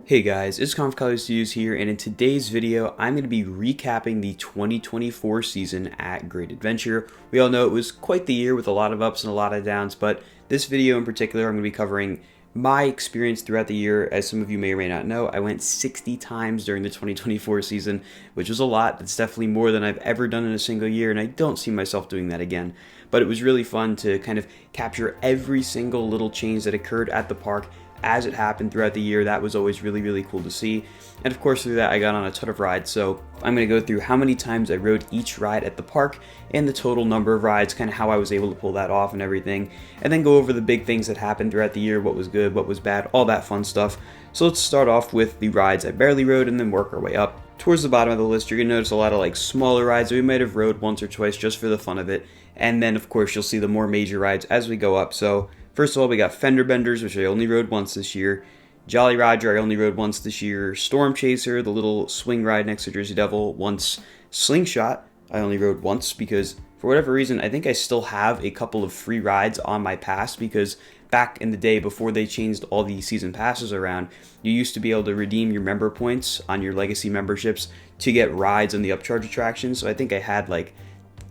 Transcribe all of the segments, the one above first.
Hey guys, it's Color Studios here, and in today's video, I'm going to be recapping the 2024 season at Great Adventure. We all know it was quite the year with a lot of ups and a lot of downs, but this video in particular, I'm going to be covering my experience throughout the year. As some of you may or may not know, I went 60 times during the 2024 season, which was a lot. That's definitely more than I've ever done in a single year, and I don't see myself doing that again. But it was really fun to kind of capture every single little change that occurred at the park as it happened throughout the year. That was always really cool to see. And of course, through that, I got on a ton of rides. So I'm going to go through how many times I rode each ride at the park and the total number of rides, kind of how I was able to pull that off and everything. And then go over the big things that happened throughout the year, what was good, what was bad, all that fun stuff. So let's start off with the rides I barely rode and then work our way up. Towards the bottom of the list, you're going to notice a lot of smaller rides that we might have rode once or twice just for the fun of it. And then, of course, you'll see the more major rides as we go up. So first of all, we got Fender Benders, which I only rode once this year. Jolly Roger, I only rode once this year. Storm Chaser, the little swing ride next to Jersey Devil, once. Slingshot, I only rode once because, for whatever reason, I think I still have a couple of free rides on my pass because back in the day before they changed all the season passes around, you used to be able to redeem your member points on your legacy memberships to get rides on the upcharge attractions. So I think I had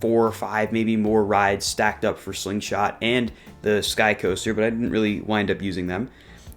4 or 5, maybe more rides stacked up for Slingshot and the Sky Coaster, but I didn't really wind up using them.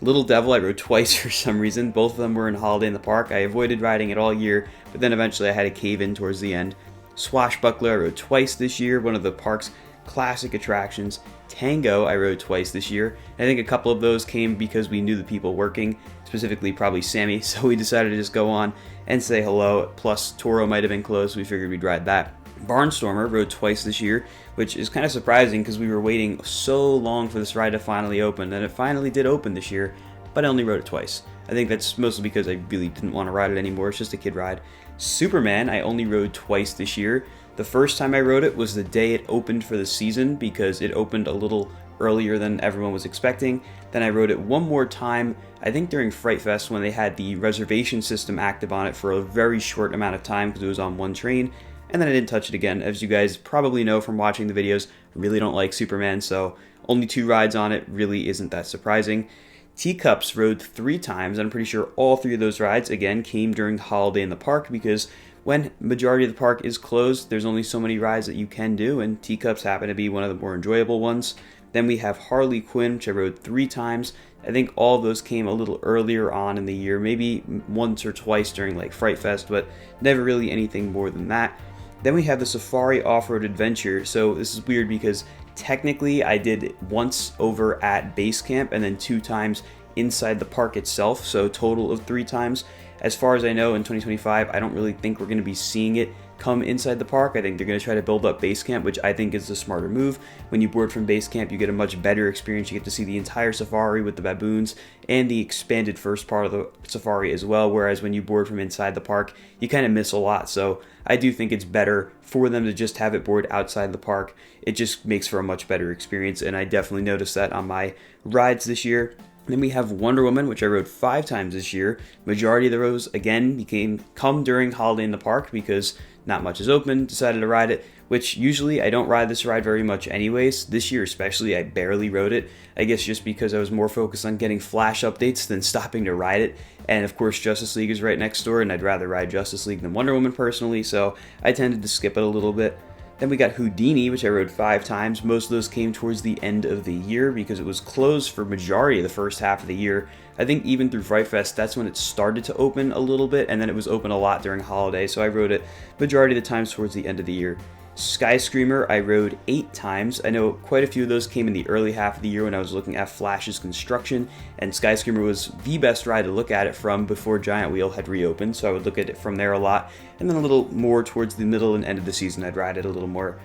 Little Devil, I rode twice for some reason. Both of them were in Holiday in the Park. I avoided riding it all year, but then eventually I had a cave in towards the end. Swashbuckler, I rode twice this year, one of the park's classic attractions. Tango, I rode twice this year. I think a couple of those came because we knew the people working, specifically probably Sammy, so we decided to just go on and say hello. Plus, Toro might have been closed, so we figured we'd ride that. Barnstormer rode twice this year, which is kind of surprising because we were waiting so long for this ride to finally open, and it finally did open this year, but I only rode it twice. I think that's mostly because I really didn't want to ride it anymore. It's just a kid ride. Superman, I only rode twice this year. The first time I rode it was the day it opened for the season because it opened a little earlier than everyone was expecting. Then I rode it one more time, I think during Fright Fest when they had the reservation system active on it for a very short amount of time because it was on one train. And then I didn't touch it again. As you guys probably know from watching the videos, I really don't like Superman, so only 2 rides on it really isn't that surprising. Teacups rode 3 times. I'm pretty sure all 3 of those rides, again, came during Holiday in the Park because when majority of the park is closed, there's only so many rides that you can do, and Teacups happen to be one of the more enjoyable ones. Then we have Harley Quinn, which I rode 3 times. I think all of those came a little earlier on in the year, maybe once or twice during Fright Fest, but never really anything more than that. Then we have the Safari Off-Road Adventure. So this is weird because technically I did once over at base camp and then 2 times inside the park itself, so total of 3 times. As far as I know, in 2025, I don't really think we're going to be seeing it come inside the park. I think they're going to try to build up base camp, which I think is the smarter move. When you board from base camp, you get a much better experience. You get to see the entire safari with the baboons and the expanded first part of the safari as well, whereas when you board from inside the park, you kind of miss a lot. So I do think it's better for them to just have it board outside the park. It just makes for a much better experience, and I definitely noticed that on my rides this year. Then we have Wonder Woman, which I rode 5 times this year. Majority of the rows, again, come during Holiday in the Park because not much is open. Decided to ride it, which usually I don't ride this ride very much anyways. This year especially, I barely rode it. I guess just because I was more focused on getting Flash updates than stopping to ride it. And of course, Justice League is right next door, and I'd rather ride Justice League than Wonder Woman personally, so I tended to skip it a little bit. Then we got Houdini, which I rode 5 times. Most of those came towards the end of the year because it was closed for majority of the first half of the year. I think even through Fright Fest, that's when it started to open a little bit, and then it was open a lot during Holiday, so I rode it majority of the times towards the end of the year. Sky Screamer, I rode 8 times. I know quite a few of those came in the early half of the year when I was looking at Flash's construction, and Sky Screamer was the best ride to look at it from before Giant Wheel had reopened, so I would look at it from there a lot. And then a little more towards the middle and end of the season, I'd ride it a little more.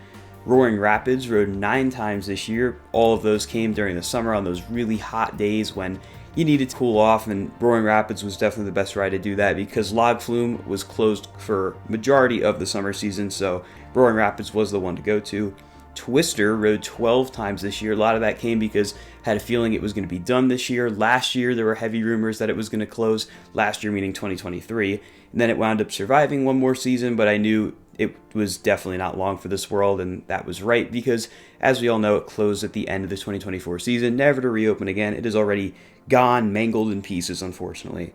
Roaring Rapids, rode 9 times this year. All of those came during the summer on those really hot days when you needed to cool off, and Roaring Rapids was definitely the best ride to do that because Log Flume was closed for majority of the summer season, so Roaring Rapids was the one to go to. Twister rode 12 times this year. A lot of that came because I had a feeling it was going to be done this year. Last year, there were heavy rumors that it was going to close. Last year, meaning 2023. And then it wound up surviving one more season, but I knew it was definitely not long for this world, and that was right because, as we all know, it closed at the end of the 2024 season, never to reopen again. It is already gone, mangled in pieces, unfortunately.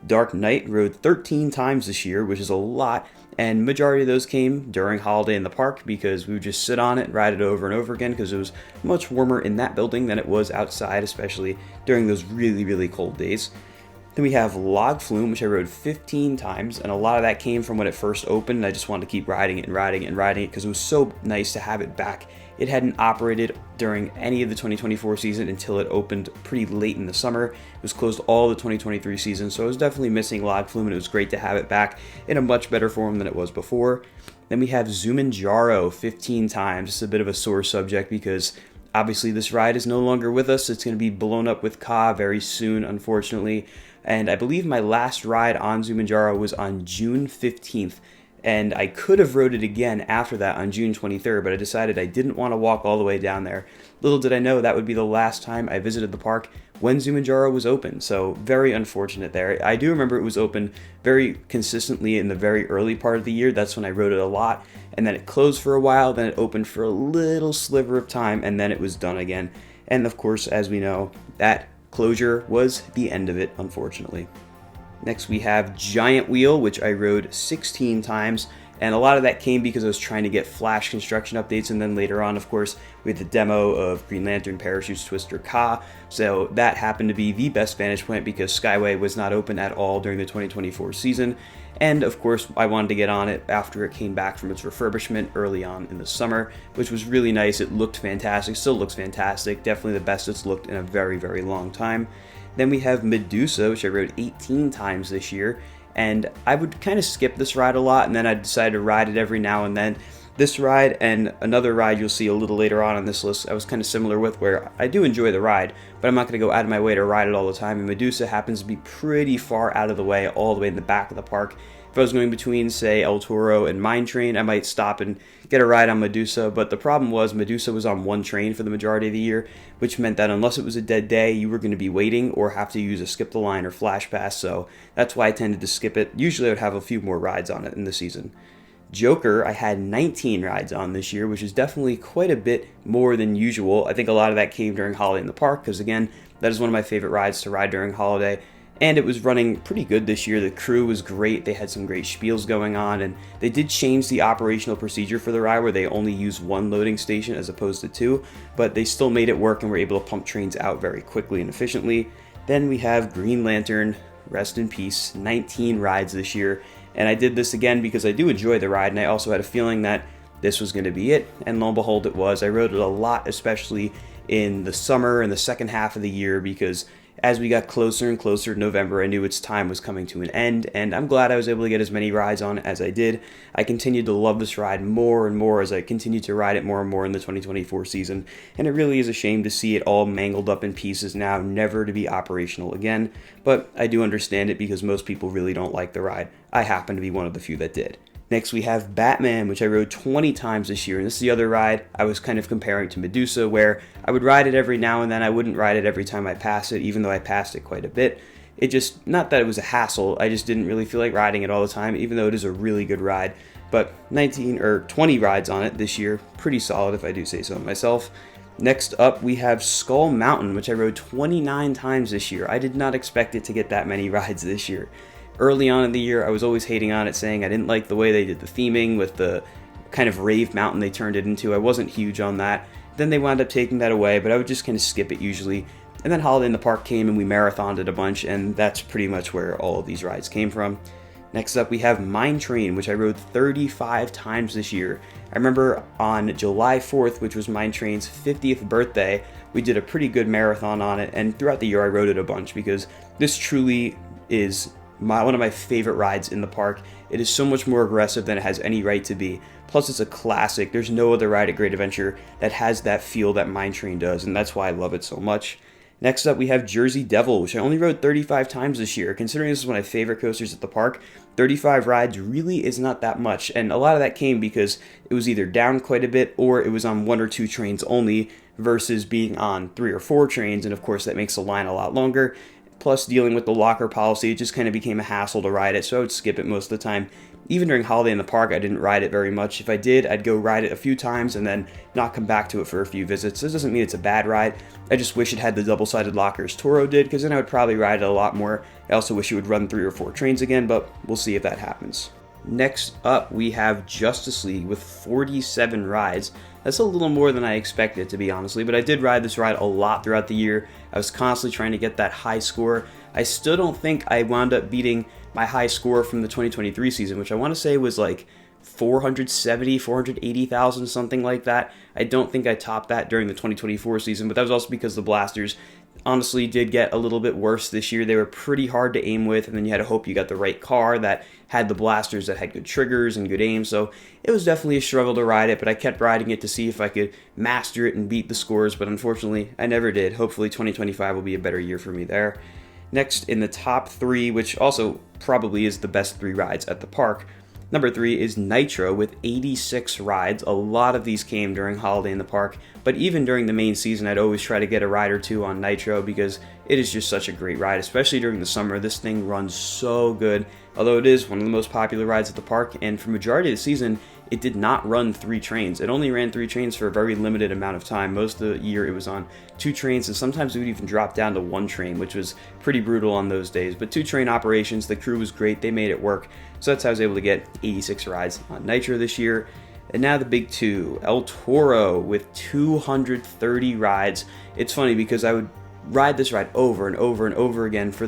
Dark Knight rode 13 times this year, which is a lot, and majority of those came during holiday in the park because we would just sit on it and ride it over and over again because it was much warmer in that building than it was outside, especially during those really, really cold days. Then we have Log Flume, which I rode 15 times, and a lot of that came from when it first opened, and I just wanted to keep riding it and riding it and riding it because it was so nice to have it back. It hadn't operated during any of the 2024 season until it opened pretty late in the summer. It was closed all the 2023 season, so I was definitely missing Log Flume, and it was great to have it back in a much better form than it was before. Then we have Zumanjaro 15 times. It's a bit of a sore subject because obviously this ride is no longer with us. It's going to be blown up with Ka very soon, unfortunately. And I believe my last ride on Zumanjaro was on June 15th. And I could have rode it again after that on June 23rd, but I decided I didn't want to walk all the way down there. Little did I know that would be the last time I visited the park when Zumanjaro was open, so very unfortunate there. I do remember it was open very consistently in the very early part of the year. That's when I rode it a lot, and then it closed for a while, then it opened for a little sliver of time, and then it was done again. And of course, as we know, that closure was the end of it, unfortunately. Next we have Giant Wheel, which I rode 16 times, and a lot of that came because I was trying to get Flash construction updates, and then later on, of course, we had the demo of Green Lantern Parachutes Twister Ka, so that happened to be the best vantage point because Skyway was not open at all during the 2024 season, and of course, I wanted to get on it after it came back from its refurbishment early on in the summer, which was really nice. It looked fantastic, still looks fantastic, definitely the best it's looked in a very, very long time. Then we have Medusa, which I rode 18 times this year, and I would kind of skip this ride a lot, and then I decided to ride it every now and then. This ride and another ride you'll see a little later on this list, I was kind of similar with, where I do enjoy the ride, but I'm not going to go out of my way to ride it all the time, and Medusa happens to be pretty far out of the way, all the way in the back of the park. If I was going between, say, El Toro and Mine Train, I might stop and get a ride on Medusa, but the problem was Medusa was on one train for the majority of the year, which meant that unless it was a dead day, you were going to be waiting or have to use a skip the line or flash pass, so that's why I tended to skip it. Usually I would have a few more rides on it in the season. Joker, I had 19 rides on this year, which is definitely quite a bit more than usual. I think a lot of that came during Holiday in the Park, because again, that is one of my favorite rides to ride during Holiday. And it was running pretty good this year. The crew was great. They had some great spiels going on, and they did change the operational procedure for the ride where they only use one loading station as opposed to two, but they still made it work and were able to pump trains out very quickly and efficiently. Then we have Green Lantern, rest in peace, 19 rides this year, and I did this again because I do enjoy the ride, and I also had a feeling that this was going to be it, and lo and behold it was. I rode it a lot, especially in the summer and the second half of the year, because as we got closer and closer to November, I knew its time was coming to an end, and I'm glad I was able to get as many rides on it as I did. I continued to love this ride more and more as I continued to ride it more and more in the 2024 season, and it really is a shame to see it all mangled up in pieces now, never to be operational again, but I do understand it because most people really don't like the ride. I happen to be one of the few that did. Next we have Batman, which I rode 20 times this year, and this is the other ride I was kind of comparing to Medusa, where I would ride it every now and then. I wouldn't ride it every time I passed it, even though I passed it quite a bit. It just, not that it was a hassle, I just didn't really feel like riding it all the time, even though it is a really good ride. But 20 rides on it this year, pretty solid if I do say so myself. Next up, we have Skull Mountain, which I rode 29 times this year. I did not expect it to get that many rides this year. Early on in the year, I was always hating on it, saying I didn't like the way they did the theming with the kind of rave mountain they turned it into. I wasn't huge on that. Then they wound up taking that away, but I would just kind of skip it usually. And then Holiday in the Park came and we marathoned it a bunch, and that's pretty much where all of these rides came from. Next up, we have Mine Train, which I rode 35 times this year. I remember on July 4th, which was Mine Train's 50th birthday, we did a pretty good marathon on it, and throughout the year I rode it a bunch because this truly is one of my favorite rides in the park. It is so much more aggressive than it has any right to be. Plus, it's a classic. There's no other ride at Great Adventure that has that feel that Mine Train does, and that's why I love it so much. Next up, we have Jersey Devil, which I only rode 35 times this year. Considering this is one of my favorite coasters at the park, 35 rides really is not that much, and a lot of that came because it was either down quite a bit or it was on one or two trains only versus being on 3 or 4 trains, and of course that makes the line a lot longer. Plus, dealing with the locker policy, it just kind of became a hassle to ride it, so I would skip it most of the time. Even during Holiday in the Park, I didn't ride it very much. If I did, I'd go ride it a few times and then not come back to it for a few visits. This doesn't mean it's a bad ride. I just wish it had the double-sided lockers Toro did, because then I would probably ride it a lot more. I also wish it would run 3 or 4 trains again, but we'll see if that happens. Next up, we have Justice League with 47 rides. That's a little more than I expected, to be honestly, but I did ride this ride a lot throughout the year. I was constantly trying to get that high score. I still don't think I wound up beating my high score from the 2023 season, which I want to say was like 480,000, something like that. I don't think I topped that during the 2024 season, but that was also because the blasters honestly did get a little bit worse this year. They were pretty hard to aim with, and then you had to hope you got the right car that had the blasters that had good triggers and good aim, so it was definitely a struggle to ride it, but I kept riding it to see if I could master it and beat the scores, but unfortunately I never did. Hopefully 2025 will be a better year for me there. Next, in the top 3, which also probably is the best 3 rides at the park, number 3 is Nitro with 86 rides. A lot of these came during Holiday in the Park, but even during the main season, I'd always try to get a ride or 2 on Nitro because it is just such a great ride, especially during the summer. This thing runs so good, although it is one of the most popular rides at the park, and for majority of the season, it did not run 3 trains. It only ran 3 trains for a very limited amount of time. Most of the year it was on 2 trains, and sometimes it would even drop down to 1 train, which was pretty brutal on those days. But 2 train operations, the crew was great, they made it work. So that's how I was able to get 86 rides on Nitro this year. And now the big 2, El Toro with 230 rides. It's funny because I would ride this ride over and over and over again for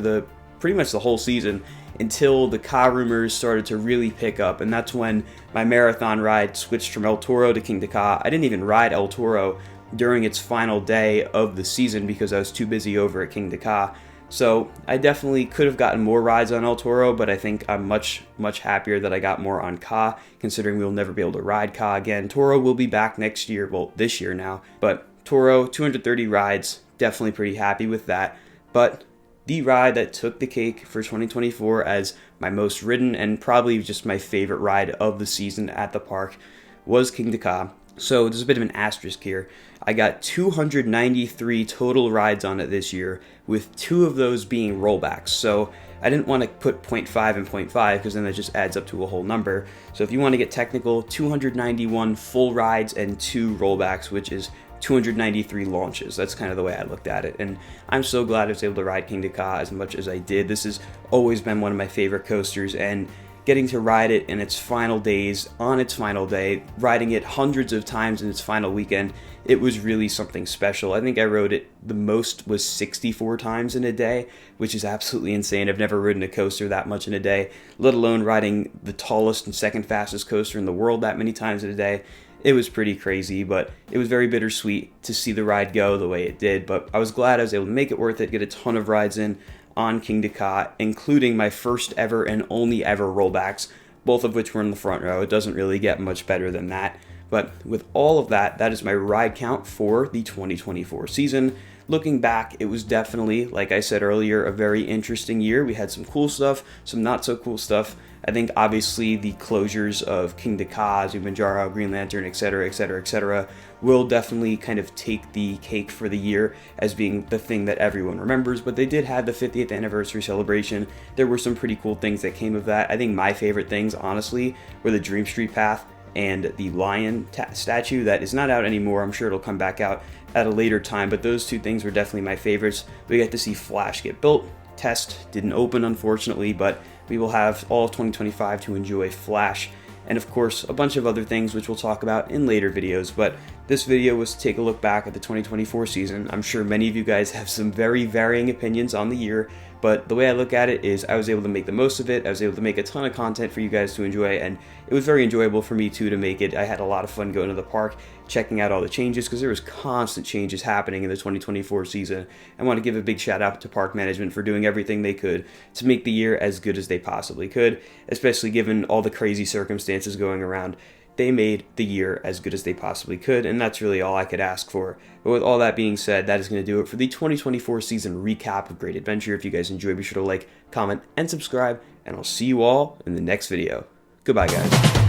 pretty much the whole season until the car rumors started to really pick up, and that's when my marathon ride switched from El Toro to King Ka. I didn't even ride El Toro during its final day of the season because I was too busy over at King Ka. So I definitely could have gotten more rides on El Toro, but I think I'm much happier that I got more on Ka, considering we'll never be able to ride Ka again. Toro will be back next year, well, this year now, but Toro, 230 rides, definitely pretty happy with that. But the ride that took the cake for 2024 as my most ridden and probably just my favorite ride of the season at the park was King Ka. So there's a bit of an asterisk here. I got 293 total rides on it this year, with 2 of those being rollbacks. So I didn't want to put 0.5 and 0.5 because then that just adds up to a whole number. So if you want to get technical, 291 full rides and 2 rollbacks, which is 293 launches. That's kind of the way I looked at it, and I'm so glad I was able to ride King Ka as much as I did. This has always been one of my favorite coasters, and getting to ride it in its final days, on its final day, riding it hundreds of times in its final weekend, it was really something special. I think I rode it the most was 64 times in a day, which is absolutely insane. I've never ridden a coaster that much in a day, let alone riding the tallest and second fastest coaster in the world that many times in a day. It was pretty crazy, but it was very bittersweet to see the ride go the way it did, but I was glad I was able to make it worth it, get a ton of rides in on King Ka, including my first ever and only ever rollbacks, both of which were in the front row. It doesn't really get much better than that, but with all of that, that is my ride count for the 2024 season. Looking back, it was definitely, like I said earlier, a very interesting year. We had some cool stuff, some not so cool stuff. I think obviously the closures of King Ka, Zumanjaro, Green Lantern, etc., etc., etc., will definitely kind of take the cake for the year as being the thing that everyone remembers, but they did have the 50th anniversary celebration. There were some pretty cool things that came of that. I think my favorite things, honestly, were the Dream Street Path and the lion statue that is not out anymore. I'm sure it'll come back out at a later time, but those 2 things were definitely my favorites. We got to see Flash get built. Test didn't open, unfortunately, but we will have all of 2025 to enjoy Flash, and of course a bunch of other things which we'll talk about in later videos. But this video was to take a look back at the 2024 season. I'm sure many of you guys have some very varying opinions on the year, but the way I look at it is I was able to make the most of it. I was able to make a ton of content for you guys to enjoy, and it was very enjoyable for me too to make it. I had a lot of fun going to the park, checking out all the changes, because there was constant changes happening in the 2024 season. I want to give a big shout out to park management for doing everything they could to make the year as good as they possibly could, especially given all the crazy circumstances going around. They made the year as good as they possibly could, and that's really all I could ask for. But with all that being said, that is going to do it for the 2024 season recap of Great Adventure. If you guys enjoyed, be sure to like, comment, and subscribe, and I'll see you all in the next video. Goodbye, guys.